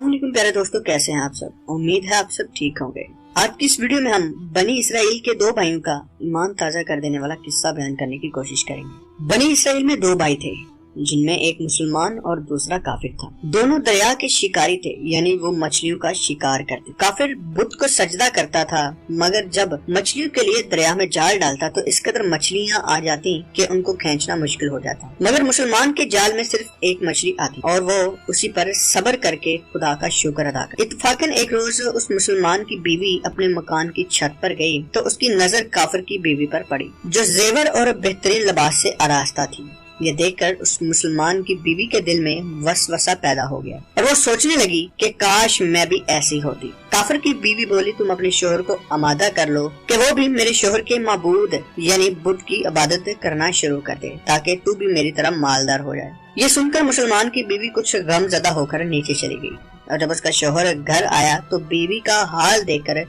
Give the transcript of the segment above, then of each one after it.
वालेकुम प्यारे दोस्तों, कैसे हैं आप सब। उम्मीद है आप सब ठीक होंगे। आज की इस वीडियो में हम बनी इसराइल के दो भाइयों का ईमान ताजा कर देने वाला किस्सा बयान करने की कोशिश करेंगे। बनी इसराइल में दो भाई थे जिनमें एक मुसलमान और दूसरा काफिर था। दोनों दरिया के शिकारी थे, यानी वो मछलियों का शिकार करते। काफिर बुत को सजदा करता था, मगर जब मछलियों के लिए दरिया में जाल डालता तो इस कदर मछलियां आ जाती कि उनको खींचना मुश्किल हो जाता। मगर मुसलमान के जाल में सिर्फ एक मछली आती और वो उसी पर सब्र करके खुदा का शुक्र अदा करता। इत्तफाकन एक रोज उस मुसलमान की बीवी अपने मकान की छत पर गई तो उसकी नजर काफिर की बीवी पर पड़ी, जो जेवर और बेहतरीन लिबास से आरास्ता थी। ये देखकर उस मुसलमान की बीवी के दिल में वसवसा पैदा हो गया और वो सोचने लगी कि काश मैं भी ऐसी होती। काफिर की बीवी बोली, तुम अपने शोहर को आमादा कर लो कि वो भी मेरे शोहर के माबूद यानी बुत की इबादत करना शुरू कर दे, ताकि तू भी मेरी तरह मालदार हो जाए। ये सुनकर मुसलमान की बीवी कुछ गमज़दा होकर नीचे चली गई और जब उसका शोहर घर आया तो बीवी का हाल देखकर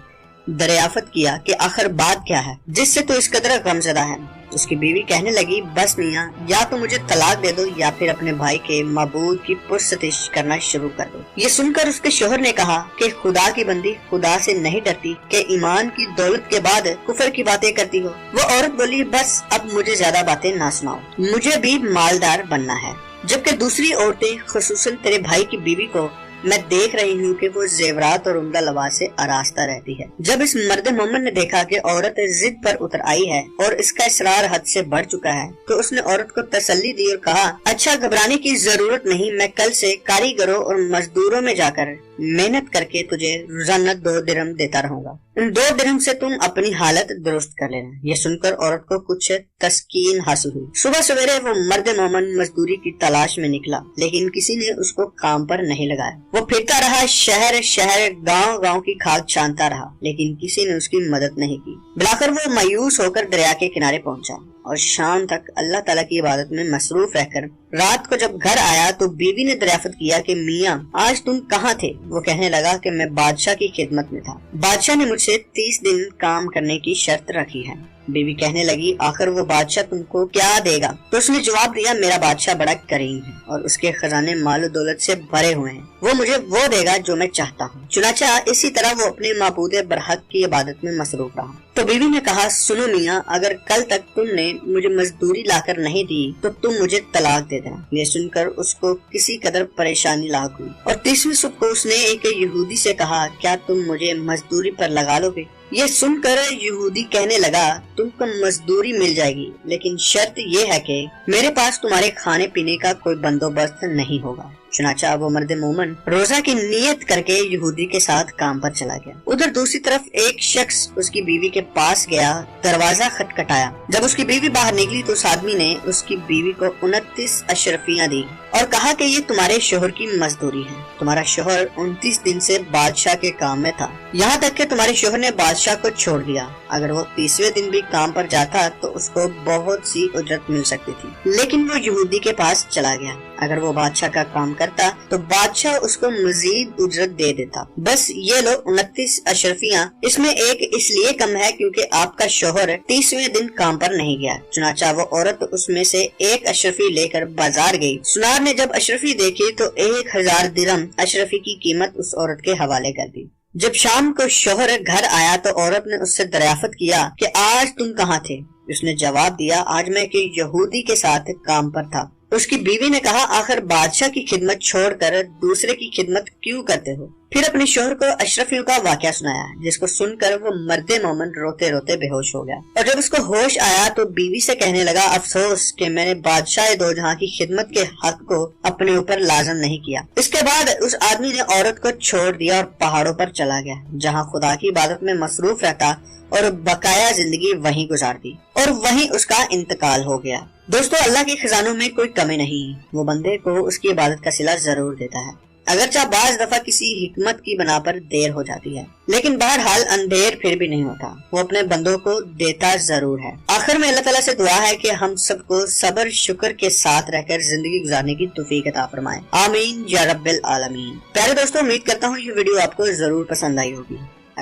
दरियाफत किया कि आखिर बात क्या है जिससे तू इस कदर गमज़दा है। उसकी बीवी कहने लगी, बस मियाँ, या तो मुझे तलाक दे दो या फिर अपने भाई के माबूद की पुरसतिश करना शुरू कर दो। ये सुनकर उसके शोहर ने कहा कि खुदा की बंदी खुदा से नहीं डरती कि ईमान की दौलत के बाद कुफर की बातें करती हो। वो औरत बोली, बस अब मुझे ज्यादा बातें ना सुनाओ, मुझे भी मालदार बनना है। जबकि दूसरी औरतें, खुसूसन तेरे भाई की बीवी को मैं देख रही हूँ कि वो जेवरात और उम्दा लिबास से आरास्ता रहती है। जब इस मर्द मोमन ने देखा कि औरत जिद पर उतर आई है और इसका इसरार हद से बढ़ चुका है तो उसने औरत को तसल्ली दी और कहा, अच्छा, घबराने की जरूरत नहीं, मैं कल से कारीगरों और मजदूरों में जाकर मेहनत करके तुझे रोजाना 2 दिरहम देता रहूंगा। इन 2 दिरहम से तुम अपनी हालत दुरुस्त कर लेना। ये सुनकर औरत को कुछ तस्कीन हासिल हुई। सुबह सवेरे वो मर्द मोमन मजदूरी की तलाश में निकला, लेकिन किसी ने उसको काम पर नहीं लगाया। वो फिरता रहा, शहर शहर गांव गांव की खाक छानता रहा, लेकिन किसी ने उसकी मदद नहीं की। बुलाकर वो मायूस होकर दरिया के किनारे पहुंचा और शाम तक अल्लाह ताला की इबादत में मसरूफ रहकर रात को जब घर आया तो बीवी ने दरियाफत किया कि मियाँ, आज तुम कहाँ थे। वो कहने लगा कि मैं बादशाह की खिदमत में था, बादशाह ने मुझसे 30 दिन काम करने की शर्त रखी है। बीवी कहने लगी, आखिर वो बादशाह तुमको क्या देगा। तो उसने जवाब दिया, मेरा बादशाह बड़ा करीम है और उसके खजाने माल दौलत से भरे हुए हैं, वो मुझे वो देगा जो मैं चाहता हूँ। चुनाचा इसी तरह वो अपने माबूद बरहक की इबादत में मसरूफ रहा। तो बीवी ने कहा, सुनो मियाँ, अगर कल तक तुमने मुझे मजदूरी लाकर नहीं दी तो तुम मुझे तलाक दे देना। ये सुनकर उसको किसी कदर परेशानी लाक हुई और 30वीं सुबह को उसने एक यहूदी से कहा, क्या तुम मुझे मजदूरी पर लगा लोगे। ये सुनकर यहूदी कहने लगा, तुमको मजदूरी मिल जाएगी, लेकिन शर्त ये है कि मेरे पास तुम्हारे खाने पीने का कोई बंदोबस्त नहीं होगा। चुनाचा वो मर्द मोमन रोजा की नियत करके यहूदी के साथ काम पर चला गया। उधर दूसरी तरफ एक शख्स उसकी बीवी के पास गया, दरवाजा खटखटाया। जब उसकी बीवी बाहर निकली तो उस आदमी ने उसकी बीवी को 29 अशरफियां दी और कहा कि ये तुम्हारे शोहर की मजदूरी है। तुम्हारा शोहर 29 दिन से बादशाह के काम में था, यहाँ तक कि तुम्हारे शोहर ने बादशाह को छोड़ दिया। अगर वो 30वें दिन भी काम पर जाता तो उसको बहुत सी उजरत मिल सकती थी, लेकिन वो यहूदी के पास चला गया। अगर वो बादशाह का काम करता तो बादशाह उसको मजीद उजरत दे देता। बस ये लो 29 अशरफियां, इसमें एक इसलिए कम है क्योंकि आपका शोहर 30वें दिन काम पर नहीं गया। चुनाचा वो औरत उसमें से एक अशरफी लेकर बाजार गई। सुनार ने जब अशरफी देखी तो 1000 दिरहम अशरफी की कीमत उस औरत के हवाले कर दी। जब शाम को शोहर घर आया तो औरत ने उससे दरियाफत किया कि आज तुम कहाँ थे। उसने जवाब दिया, आज मैं एक यहूदी के साथ काम पर था। उसकी बीवी ने कहा, आखिर बादशाह की खिदमत छोड़कर दूसरे की खिदमत क्यों करते हो। फिर अपने शोहर को अशरफियों का वाकया सुनाया, जिसको सुनकर वो मर्दे मोमन रोते रोते बेहोश हो गया और जब उसको होश आया तो बीवी से कहने लगा, अफसोस कि मैंने बादशाह दो जहां की खिदमत के हक को अपने ऊपर लाजम नहीं किया। इसके बाद उस आदमी ने औरत को छोड़ दिया और पहाड़ों पर चला गया, जहाँ खुदा की इबादत में मसरूफ रहता और बकाया जिंदगी वहीं गुजार दी और वहीं उसका इंतकाल हो गया। दोस्तों, अल्लाह के खजानों में कोई कमी नहीं, वो बंदे को उसकी इबादत का सिला जरूर देता है, अगरचा बाज दफा किसी हिकमत की बना पर देर हो जाती है, लेकिन बहरहाल अंधेर फिर भी नहीं होता, वो अपने बंदों को देता जरूर है। आखिर में अल्लाह ताला से दुआ है कि हम सबको सब्र शुक्र के साथ रहकर जिंदगी गुजारने की तौफीक अता फरमाए। आमीन या रब्बिल आलमीन। प्यारे दोस्तों, उम्मीद करता हूँ ये वीडियो आपको जरूर पसंद आई होगी।